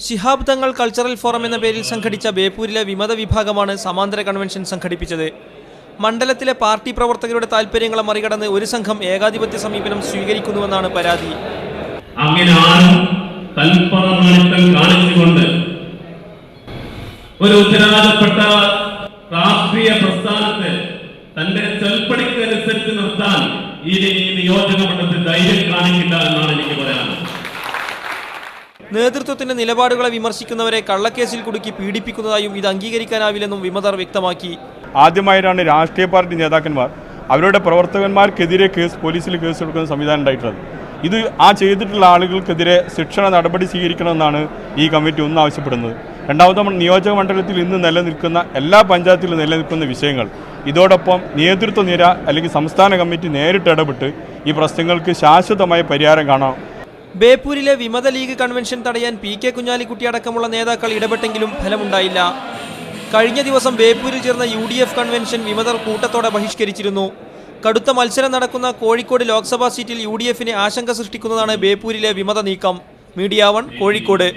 Shihab Thangal cultural forum എന്ന പേരിൽ സംഘടിച്ച ബേപ്പൂരിലെ വിമത വിഭാഗമാണ് സമാന്തര കൺവെൻഷൻ സംഘടിപ്പിച്ചത്. മണ്ഡലത്തിലെ പാർട്ടി പ്രവർത്തകരുടെ താൽപര്യങ്ങളെ മറികടന്ന് ഒരു സംഘം ഏകാധിപത്യ സമീപനം സ്വീകരിക്കുന്നുവെന്നാണ് പരാതി. അങ്ങനെ ആരും തൽപരമാണിത്തം കാണിച്ചുകൊണ്ട് ഒരു ഉത്തരവാദപ്പെട്ട രാഷ്ട്രീയ പ്രസ്ഥാനത്തെ തന്റെ ചൊൽപ്പടിക്കനുസരിച്ച് നിർത്താൻ ഈ നിയോജക മണ്ഡലത്തിൽ ധൈര്യം കാണിക്കില്ല എന്നാണ് എനിക്ക് പറയാനുള്ളത്. നേതൃത്വത്തിന്റെ നിലപാടുകളെ വിമർശിക്കുന്നവരെ കള്ളക്കേസിൽ കുടുക്കി പീഡിപ്പിക്കുന്നതായും ഇത് അംഗീകരിക്കാനാവില്ലെന്നും വിമതർ വ്യക്തമാക്കി. ആദ്യമായിട്ടാണ് രാഷ്ട്രീയ പാർട്ടി നേതാക്കന്മാർ അവരുടെ പ്രവർത്തകന്മാർക്കെതിരെ പോലീസിൽ കേസെടുക്കുന്ന സംവിധാനം ഉണ്ടായിട്ടുള്ളത്. ഇത് ചെയ്തിട്ടുള്ള ആളുകൾക്കെതിരെ ശിക്ഷണ നടപടി സ്വീകരിക്കണമെന്നാണ് ഈ കമ്മിറ്റി ഒന്ന് ആവശ്യപ്പെടുന്നത്. രണ്ടാമത്തെ നിയോജക മണ്ഡലത്തിൽ ഇന്ന് നിലനിൽക്കുന്ന എല്ലാ പഞ്ചായത്തിലും നിലനിൽക്കുന്ന വിഷയങ്ങൾ ഇതോടൊപ്പം നേതൃത്വ നിര അല്ലെങ്കിൽ സംസ്ഥാന കമ്മിറ്റി നേരിട്ട് ഇടപെട്ട് ഈ പ്രശ്നങ്ങൾക്ക് ശാശ്വതമായ പരിഹാരം കാണാം. ബേപ്പൂരിലെ വിമത ലീഗ് കൺവെൻഷൻ തടയാൻ PK കുഞ്ഞാലിക്കുട്ടി അടക്കമുള്ള നേതാക്കൾ ഇടപെട്ടെങ്കിലും ഫലമുണ്ടായില്ല. കഴിഞ്ഞ ദിവസം ബേപ്പൂരിൽ ചേർന്ന UDF കൺവെൻഷൻ വിമതർ കൂട്ടത്തോടെ ബഹിഷ്കരിച്ചിരുന്നു. കടുത്ത മത്സരം നടക്കുന്ന കോഴിക്കോട് ലോക്സഭാ സീറ്റിൽ UDFന് ആശങ്ക സൃഷ്ടിക്കുന്നതാണ് ബേപ്പൂരിലെ വിമത നീക്കം. മീഡിയ 1 കോഴിക്കോട്.